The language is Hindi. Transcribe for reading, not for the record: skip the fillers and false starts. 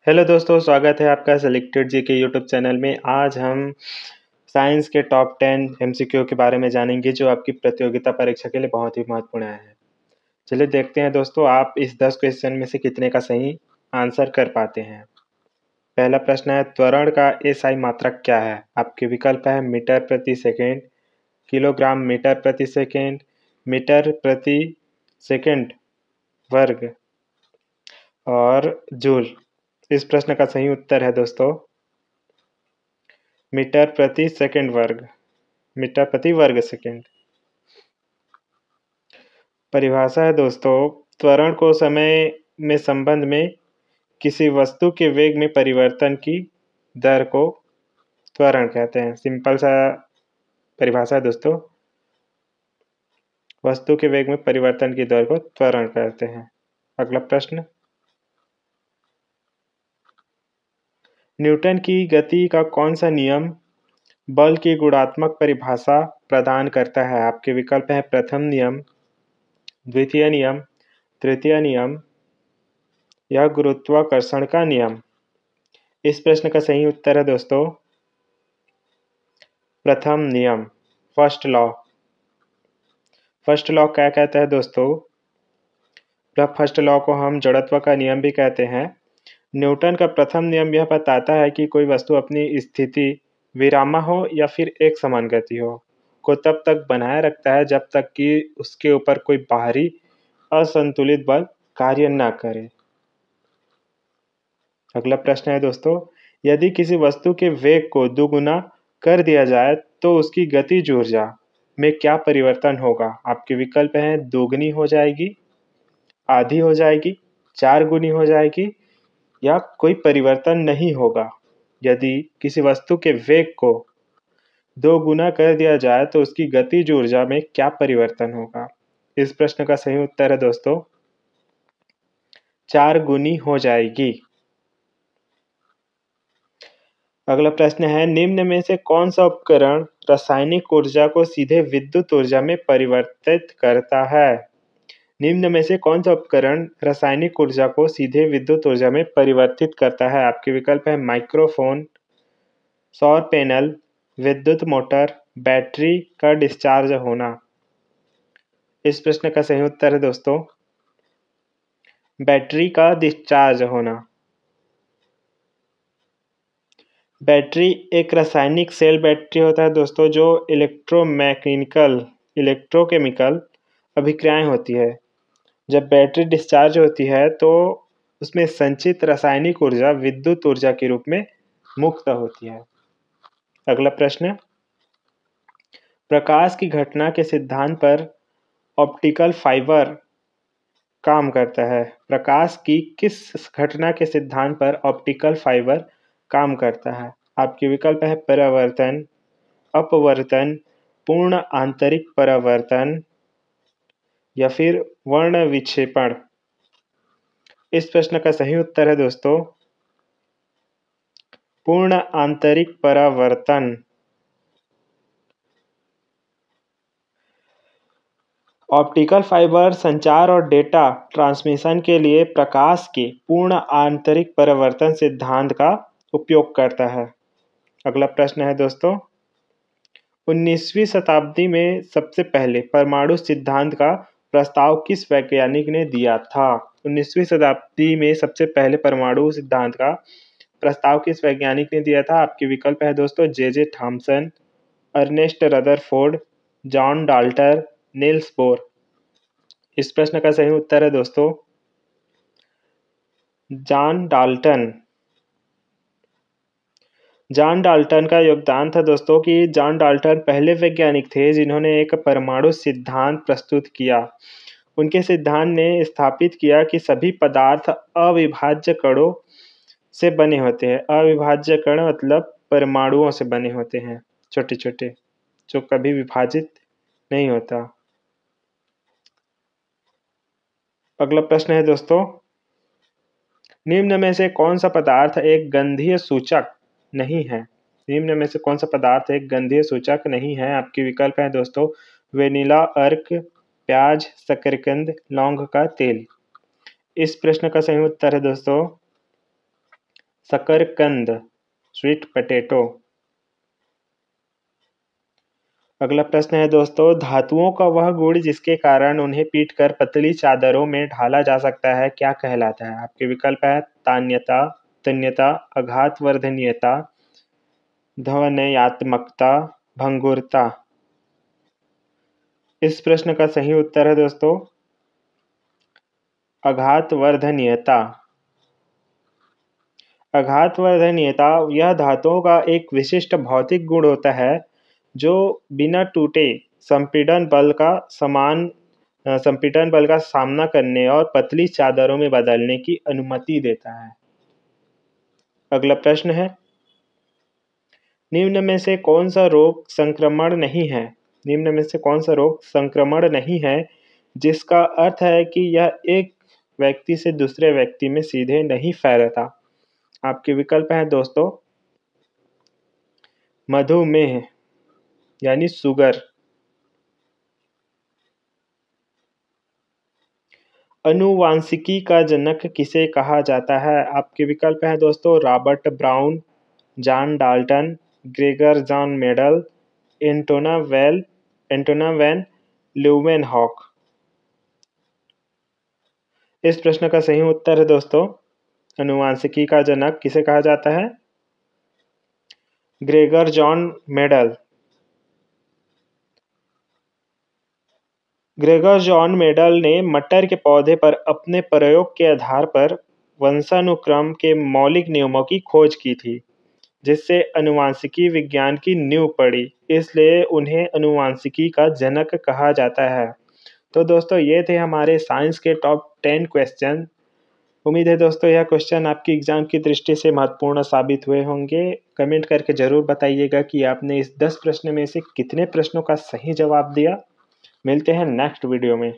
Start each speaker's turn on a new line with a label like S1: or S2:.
S1: हेलो दोस्तों, स्वागत है आपका सेलेक्टेड जी के यूट्यूब चैनल में। आज हम साइंस के टॉप 10 एमसीक्यू के बारे में जानेंगे जो आपकी प्रतियोगिता परीक्षा के लिए बहुत ही महत्वपूर्ण है। चलिए देखते हैं दोस्तों, आप इस 10 क्वेश्चन में से कितने का सही आंसर कर पाते हैं। पहला प्रश्न है, त्वरण का एसआई मात्रक क्या है? आपके विकल्प है मीटर प्रति सेकेंड, किलोग्राम मीटर प्रति सेकेंड, मीटर प्रति सेकेंड वर्ग और जूल। इस प्रश्न का सही उत्तर है दोस्तों मीटर प्रति सेकंड वर्ग, मीटर प्रति वर्ग सेकंड। परिभाषा है दोस्तों, त्वरण को समय में संबंध में किसी वस्तु के वेग में परिवर्तन की दर को त्वरण कहते हैं। सिंपल सा परिभाषा है दोस्तों, वस्तु के वेग में परिवर्तन की दर को त्वरण कहते हैं। अगला प्रश्न, न्यूटन की गति का कौन सा नियम बल की गुणात्मक परिभाषा प्रदान करता है? आपके विकल्प है प्रथम नियम, द्वितीय नियम, तृतीय नियम या गुरुत्वाकर्षण का नियम। इस प्रश्न का सही उत्तर है दोस्तों प्रथम नियम, फर्स्ट लॉ। फर्स्ट लॉ क्या कहता है दोस्तों? फर्स्ट लॉ को हम जड़त्व का नियम भी कहते हैं। न्यूटन का प्रथम नियम यह बताता है कि कोई वस्तु अपनी स्थिति विरामा हो या फिर एक समान गति हो को तब तक बनाए रखता है जब तक कि उसके ऊपर कोई बाहरी असंतुलित बल कार्य न करे। अगला प्रश्न है दोस्तों, यदि किसी वस्तु के वेग को दोगुना कर दिया जाए तो उसकी गतिज ऊर्जा में क्या परिवर्तन होगा? आपके विकल्प हैं दोगुनी हो जाएगी, आधी हो जाएगी, 4 गुनी हो जाएगी या कोई परिवर्तन नहीं होगा। यदि किसी वस्तु के वेग को 2 गुना कर दिया जाए तो उसकी गतिज ऊर्जा में क्या परिवर्तन होगा? इस प्रश्न का सही उत्तर है दोस्तों 4 गुनी हो जाएगी। अगला प्रश्न है, निम्न में से कौन सा उपकरण रासायनिक ऊर्जा को सीधे विद्युत ऊर्जा में परिवर्तित करता है? निम्न में से कौन सा उपकरण रासायनिक ऊर्जा को सीधे विद्युत ऊर्जा में परिवर्तित करता है? आपके विकल्प है माइक्रोफोन, सौर पैनल, विद्युत मोटर, बैटरी का डिस्चार्ज होना। इस प्रश्न का सही उत्तर है दोस्तों बैटरी का डिस्चार्ज होना। बैटरी एक रासायनिक सेल बैटरी होता है दोस्तों जो इलेक्ट्रोकेमिकल अभिक्रियाएं होती है। जब बैटरी डिस्चार्ज होती है तो उसमें संचित रासायनिक ऊर्जा विद्युत ऊर्जा के रूप में मुक्त होती है। अगला प्रश्न, प्रकाश की घटना के सिद्धांत पर ऑप्टिकल फाइबर काम करता है। प्रकाश की किस घटना के सिद्धांत पर ऑप्टिकल फाइबर काम करता है? आपके विकल्प है परावर्तन, अपवर्तन, पूर्ण आंतरिक परावर्तन या फिर वर्ण विक्षेपण। इस प्रश्न का सही उत्तर है दोस्तों पूर्ण आंतरिक परावर्तन। ऑप्टिकल फाइबर संचार और डेटा ट्रांसमिशन के लिए प्रकाश के पूर्ण आंतरिक परावर्तन सिद्धांत का उपयोग करता है। अगला प्रश्न है दोस्तों, 19वीं शताब्दी में सबसे पहले परमाणु सिद्धांत का प्रस्ताव किस वैज्ञानिक ने दिया था? 19वीं शताब्दी में सबसे पहले परमाणु सिद्धांत का प्रस्ताव किस वैज्ञानिक ने दिया था? आपके विकल्प है दोस्तों J Thomson, Ernest Rutherford, John Dalton, Niels Bohr. इस प्रश्न का सही उत्तर है दोस्तों जॉन डाल्टन। जॉन डाल्टन का योगदान था दोस्तों कि जॉन डाल्टन पहले वैज्ञानिक थे जिन्होंने एक परमाणु सिद्धांत प्रस्तुत किया। उनके सिद्धांत ने स्थापित किया कि सभी पदार्थ अविभाज्य कणों से बने होते हैं। अविभाज्य कण मतलब परमाणुओं से बने होते हैं, छोटे छोटे, जो कभी विभाजित नहीं होता। अगला प्रश्न है दोस्तों, निम्न में से कौन सा पदार्थ एक गंधीय सूचक नहीं है? निम्न में से कौन सा पदार्थ एक गंधीय सूचक नहीं है? आपके विकल्प है दोस्तों वेनिला, अर्क, प्याज, शकरकंद, लौंग का तेल। इस प्रश्न का सही उत्तर है दोस्तों शकरकंद, स्वीट पोटैटो। अगला प्रश्न है दोस्तों, धातुओं का वह गुण जिसके कारण उन्हें पीटकर पतली चादरों में ढाला जा सकता है क्या कहलाता है? आपके विकल्प है तान्यता, तन्यता, आघातवर्धनीयता, ध्वन्यात्मकता, भंगुरता। इस प्रश्न का सही उत्तर है दोस्तों आघातवर्धनीयता। आघातवर्धनीयता यह धातुओं का एक विशिष्ट भौतिक गुण होता है जो बिना टूटे संपीड़न बल का सामना करने और पतली चादरों में बदलने की अनुमति देता है। अगला प्रश्न है, निम्न में से कौन सा रोग संक्रमण नहीं है? निम्न में से कौन सा रोग संक्रमण नहीं है जिसका अर्थ है कि यह एक व्यक्ति से दूसरे व्यक्ति में सीधे नहीं फैलता? आपके विकल्प हैं दोस्तों मधुमेह यानी शुगर, अनुवांशिकी का जनक किसे कहा जाता है? आपके विकल्प हैं दोस्तों Robert Brown, John Dalton, Gregor John Mendel, Antonie van Leeuwenhoek. इस प्रश्न का सही उत्तर है दोस्तों अनुवांशिकी का जनक किसे कहा जाता है? Gregor John Mendel. Gregor John Mendel ने मटर के पौधे पर अपने प्रयोग के आधार पर वंशानुक्रम के मौलिक नियमों की खोज की थी, जिससे अनुवांशिकी विज्ञान की नींव पड़ी, इसलिए उन्हें अनुवांशिकी का जनक कहा जाता है। तो दोस्तों ये थे हमारे साइंस के टॉप 10 क्वेश्चन। उम्मीद है दोस्तों यह क्वेश्चन आपकी एग्जाम की दृष्टि से महत्वपूर्ण साबित हुए होंगे। कमेंट करके जरूर बताइएगा कि आपने इस 10 प्रश्न में से कितने प्रश्नों का सही जवाब दिया। मिलते हैं नेक्स्ट वीडियो में।